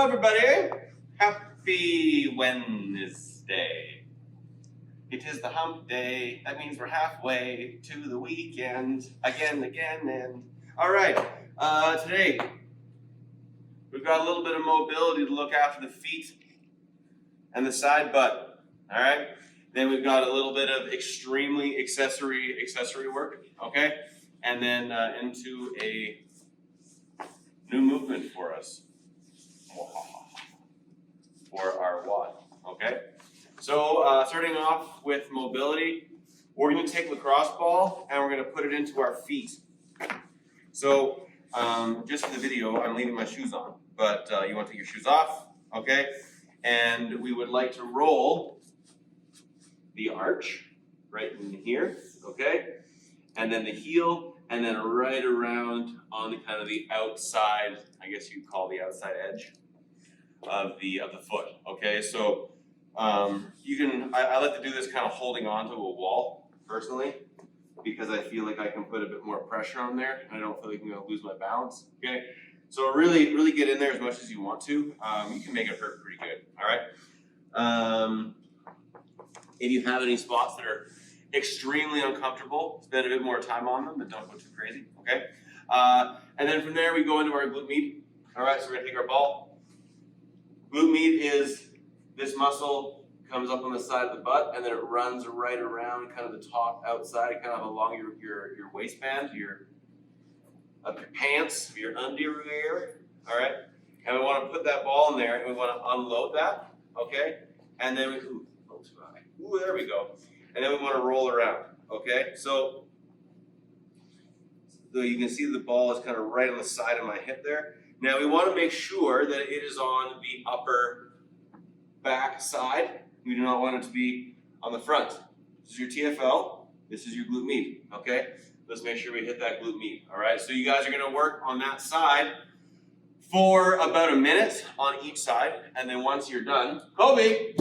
everybody. Happy Wednesday. It is the hump day. That means we're halfway to the weekend. Again, and all right. Today we've got a little bit of mobility to look after the feet and the side butt. All right. Then we've got a little bit of extremely accessory work. Okay. And then into a new movement for us. For our WOD, okay? So starting off with mobility, we're gonna take lacrosse ball and we're gonna put it into our feet. So just for the video, I'm leaving my shoes on, but you wanna take your shoes off, okay? And we would like to roll the arch right in here, okay? And then the heel, and then right around on the kind of the outside, I guess you'd call the outside edge of the foot. Okay, so you can. I like to do this kind of holding onto a wall personally, because I feel like I can put a bit more pressure on there, and I don't feel like I'm going to lose my balance. Okay, so really get in there as much as you want to. You can make it hurt pretty good. All right. If you have any spots that are extremely uncomfortable, spend a bit more time on them, but don't go too crazy. Okay, and then from there we go into our glute med. All right, so we're gonna take our ball. Glute med is this muscle comes up on the side of the butt and then it runs right around kind of the top outside, kind of along your waistband, your pants, your underwear. All right, and we want to put that ball in there and we want to unload that. Okay, and then there we go. And then we want to roll around. Okay, so you can see the ball is kind of right on the side of my hip there. Now we want to make sure that it is on the upper back side. We do not want it to be on the front. This is your TFL. This is your glute med. Okay? Let's make sure we hit that glute med. All right? So you guys are going to work on that side for about a minute on each side. And then once you're done, Kobe!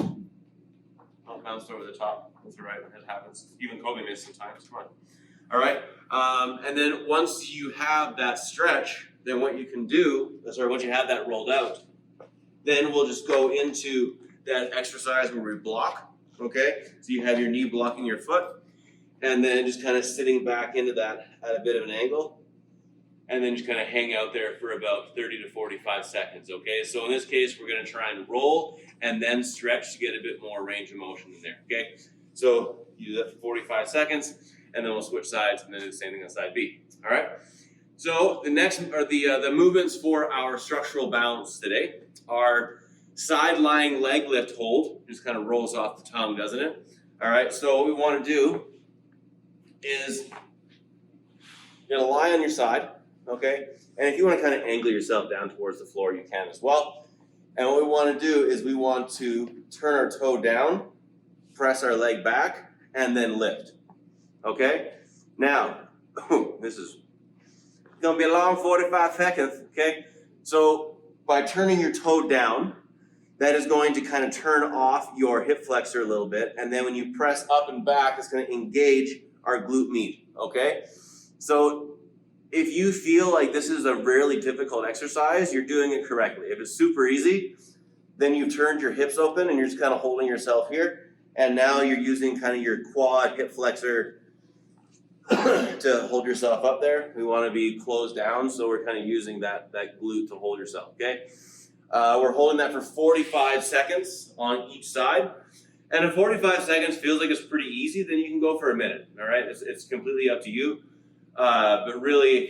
Don't bounce over the top. That's all right. It happens. Even Kobe missed sometimes. Come on. All right? And then once you have that stretch, then what you can do, once you have that rolled out, then we'll just go into that exercise where we block, okay? So you have your knee blocking your foot, and then just kind of sitting back into that at a bit of an angle, and then just kind of hang out there for about 30 to 45 seconds, okay? So in this case, we're gonna try and roll and then stretch to get a bit more range of motion in there, okay? So you do that for 45 seconds, and then we'll switch sides and then do the same thing on side B, all right? So the next are the movements for our structural balance today are side lying leg lift hold. Just kind of rolls off the tongue, doesn't it? All right, so what we want to do is you're going to lie on your side, okay? And if you want to kind of angle yourself down towards the floor, you can as well. And what we want to do is we want to turn our toe down, press our leg back, and then lift, okay? Now, this is gonna be a long 45 seconds, okay? So by turning your toe down, that is going to kind of turn off your hip flexor a little bit, and then when you press up and back, it's gonna engage our glute med, okay? So if you feel like this is a really difficult exercise, you're doing it correctly. If it's super easy, then you've turned your hips open and you're just kind of holding yourself here, and now you're using kind of your quad hip flexor to hold yourself up there. We want to be closed down, so we're kind of using that glute to hold yourself, okay? We're holding that for 45 seconds on each side. And if 45 seconds feels like it's pretty easy, then you can go for a minute, all right? It's completely up to you. But really,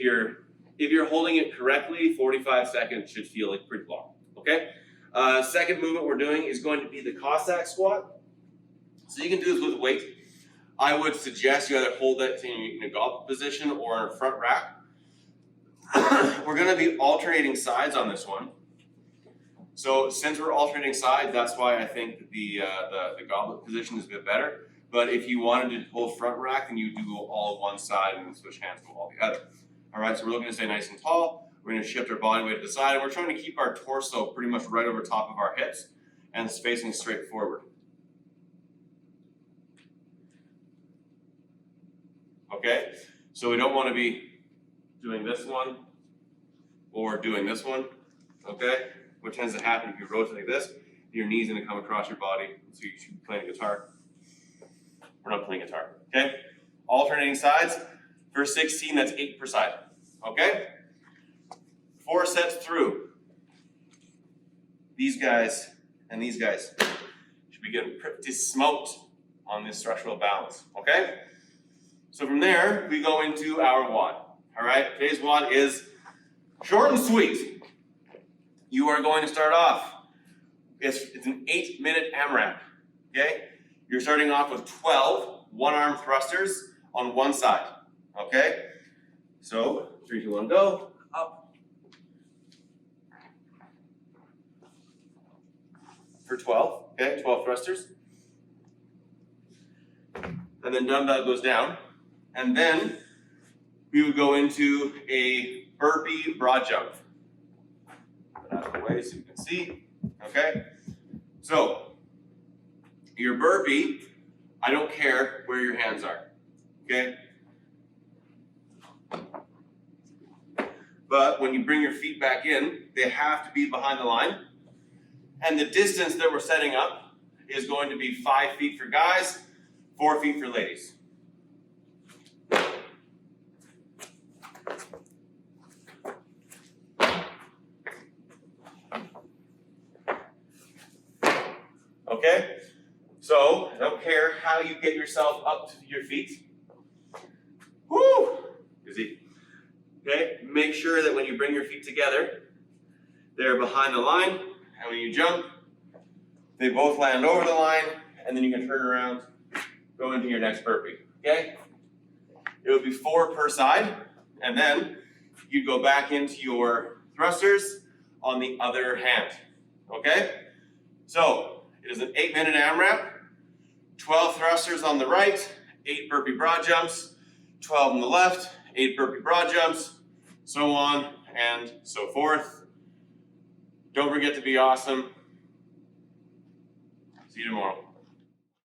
if you're holding it correctly, 45 seconds should feel like pretty long, okay? Second movement we're doing is going to be the Kosak squat. So you can do this with weight. I would suggest you either hold that in a goblet position or in a front rack. We're going to be alternating sides on this one. So since we're alternating sides, that's why I think the goblet position is a bit better. But if you wanted to hold front rack, then you do go all one side and then switch hands go all the other. All right, so we're looking to stay nice and tall. We're going to shift our body weight to the side, and we're trying to keep our torso pretty much right over top of our hips and facing straight forward. Okay, so we don't want to be doing this one or doing this one, okay? what tends to happen if you rotate like this, your knee's gonna come across your body, so you should be playing guitar. We're not playing guitar, okay? Alternating sides, for 16, that's 8 per side, okay? 4 sets through. These guys and these guys should be getting pretty smoked on this structural balance, okay? So from there, we go into our WOD, all right? Today's WOD is short and sweet. You are going to start off, it's an 8-minute AMRAP, okay? You're starting off with 12 one-arm thrusters on one side, okay? So, 3, 2, 1, go, up. For 12, okay, 12 thrusters. And then dumbbell goes down. And then we would go into a burpee broad jump. Put that out of the way so you can see, okay? So, your burpee, I don't care where your hands are, okay? But when you bring your feet back in, they have to be behind the line. And the distance that we're setting up is going to be 5 feet for guys, 4 feet for ladies. Okay? So, I don't care how you get yourself up to your feet. Woo! Easy. Okay? Make sure that when you bring your feet together, they're behind the line, and when you jump, they both land over the line, and then you can turn around, go into your next burpee. Okay? It would be 4 per side, and then you go back into your thrusters on the other hand. Okay? So, it is an 8-minute AMRAP, 12 thrusters on the right, 8 burpee broad jumps, 12 on the left, 8 burpee broad jumps, so on and so forth. Don't forget to be awesome. See you tomorrow.